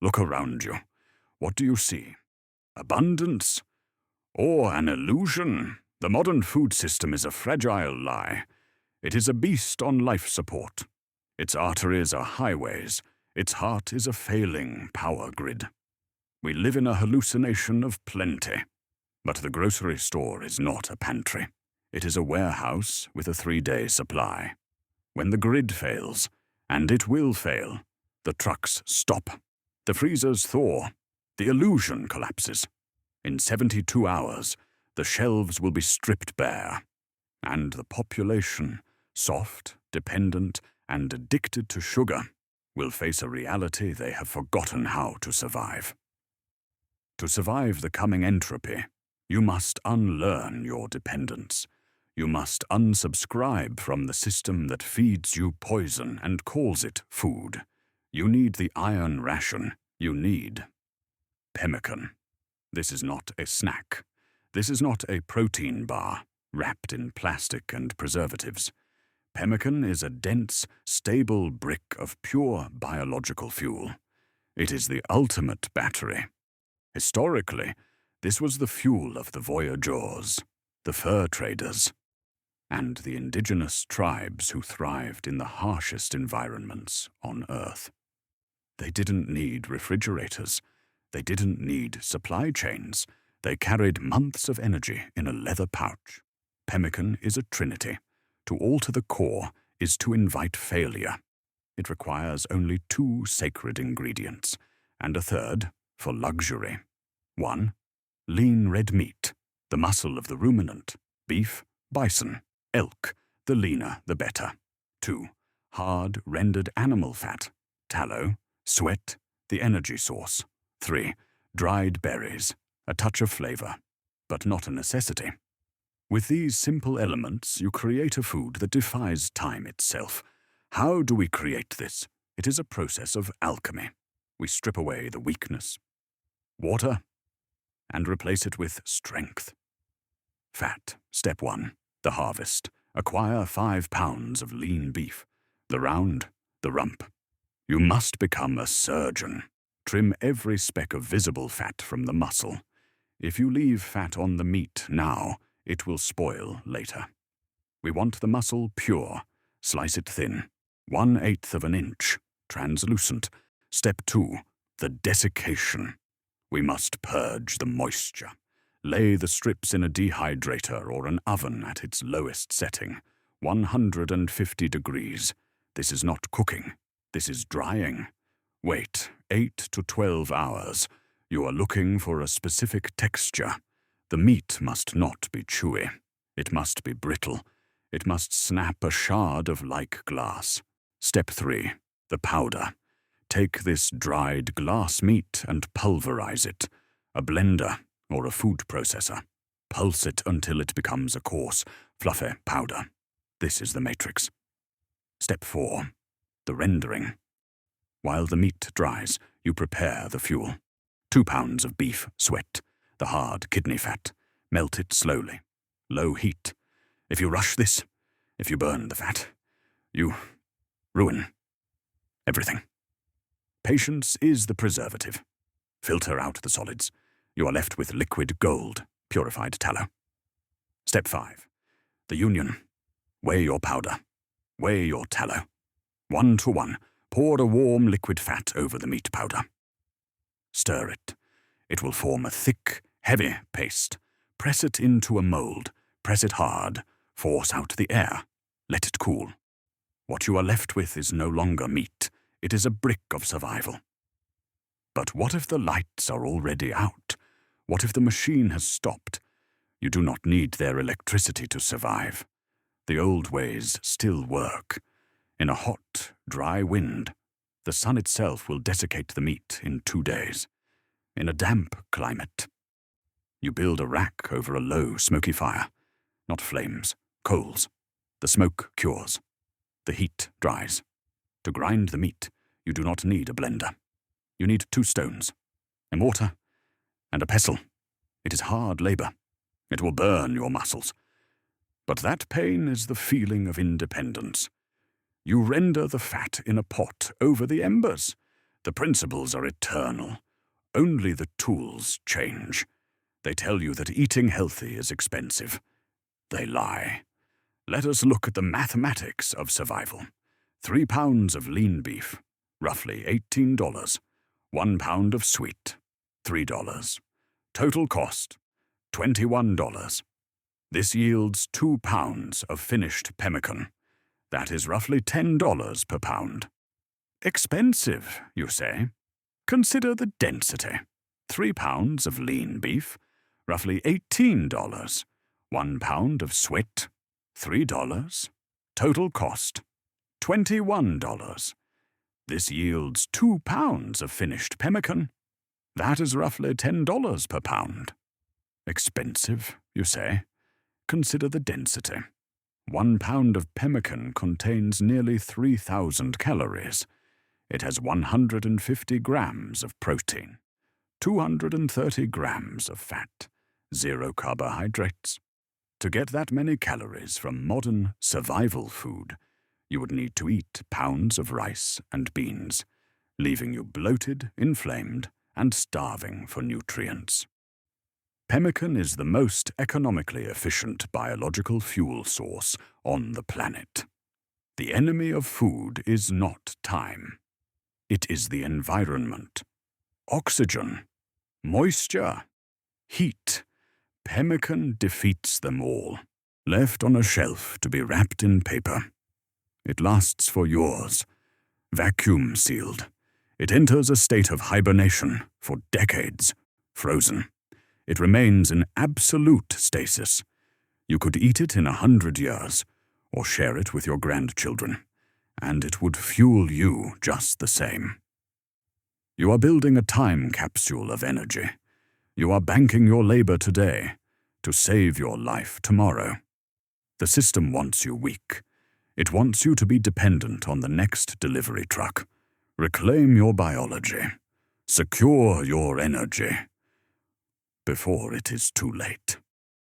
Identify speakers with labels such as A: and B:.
A: Look around you. What do you see? Abundance? Or an illusion? The modern food system is a fragile lie. It is a beast on life support. Its arteries are highways. Its heart is a failing power grid. We live in a hallucination of plenty. But the grocery store is not a pantry. It is a warehouse with a 3-day supply. When the grid fails, and it will fail, the trucks stop. The freezers thaw. The illusion collapses. In 72 hours, the shelves will be stripped bare. And the population, soft, dependent, and addicted to sugar, will face a reality they have forgotten how to survive. To survive the coming entropy, you must unlearn your dependence. You must unsubscribe from the system that feeds you poison and calls it food. You need the iron ration. You need Pemmican. This is not a snack. This is not a protein bar wrapped in plastic and preservatives. Pemmican is a dense, stable brick of pure biological fuel. It is the ultimate battery. Historically, this was the fuel of the voyageurs, the fur traders, and the indigenous tribes who thrived in the harshest environments on Earth. They didn't need refrigerators. They didn't need supply chains. They carried months of energy in a leather pouch. Pemmican is a trinity. To alter the core is to invite failure. It requires only 2 sacred ingredients, and a third for luxury. 1. Lean red meat, the muscle of the ruminant. Beef, bison, elk, the leaner the better. 2. Hard, rendered animal fat. Tallow, sweat, the energy source. 3. Dried berries, a touch of flavor, but not a necessity. With these simple elements, you create a food that defies time itself. How do we create this? It is a process of alchemy. We strip away the weakness, water, and replace it with strength. Fat, step 1, the harvest. Acquire 5 pounds of lean beef, the round, the rump. You must become a surgeon. Trim every speck of visible fat from the muscle. If you leave fat on the meat now, it will spoil later. We want the muscle pure. Slice it thin, 1/8 of an inch, translucent. Step 2, the desiccation. We must purge the moisture. Lay the strips in a dehydrator or an oven at its lowest setting, 150 degrees. This is not cooking. This is drying. Wait 8 to 12 hours. You are looking for a specific texture. The meat must not be chewy. It must be brittle. It must snap a shard of like glass. Step 3, the powder. Take this dried glass meat and pulverize it. A blender or a food processor. Pulse it until it becomes a coarse, fluffy powder. This is the matrix. Step 4, the rendering. While the meat dries, you prepare the fuel. 2 pounds of beef sweat, the hard kidney fat. Melt it slowly. Low heat. If you rush this, if you burn the fat, you ruin everything. Patience is the preservative. Filter out the solids. You are left with liquid gold, purified tallow. Step 5, the union. Weigh your powder. Weigh your tallow. 1 to 1. Pour a warm liquid fat over the meat powder. Stir it. It will form a thick, heavy paste. Press it into a mold. Press it hard. Force out the air. Let it cool. What you are left with is no longer meat. It is a brick of survival. But what if the lights are already out? What if the machine has stopped? You do not need their electricity to survive. The old ways still work. In a hot, dry wind, the sun itself will desiccate the meat in 2 days. In a damp climate, you build a rack over a low, smoky fire. Not flames, coals. The smoke cures. The heat dries. To grind the meat, you do not need a blender. You need 2 stones, a mortar, and a pestle. It is hard labor. It will burn your muscles. But that pain is the feeling of independence. You render the fat in a pot over the embers. The principles are eternal. Only the tools change. They tell you that eating healthy is expensive. They lie. Let us look at the mathematics of survival. 3 pounds of lean beef, roughly $18. 1 pound of sweet, $3. Total cost, $21. This yields 2 pounds of finished pemmican. That is roughly $10 per pound. Expensive, you say? Consider the density. 3 pounds of lean beef, roughly $18. 1 pound of sweat, $3. Total cost, $21. This yields 2 pounds of finished pemmican. That is roughly $10 per pound. Expensive, you say? Consider the density. 1 pound of pemmican contains nearly 3,000 calories. It has 150 grams of protein, 230 grams of fat, 0 carbohydrates. To get that many calories from modern survival food, you would need to eat pounds of rice and beans, leaving you bloated, inflamed, and starving for nutrients. Pemmican is the most economically efficient biological fuel source on the planet. The enemy of food is not time. It is the environment. Oxygen, moisture, heat. Pemmican defeats them all, left on a shelf to be wrapped in paper. It lasts for yours, vacuum sealed. It enters a state of hibernation for decades, frozen. It remains in absolute stasis. You could eat it in 100 years, or share it with your grandchildren, and it would fuel you just the same. You are building a time capsule of energy. You are banking your labor today to save your life tomorrow. The system wants you weak. It wants you to be dependent on the next delivery truck. Reclaim your biology. Secure your energy before it is too late.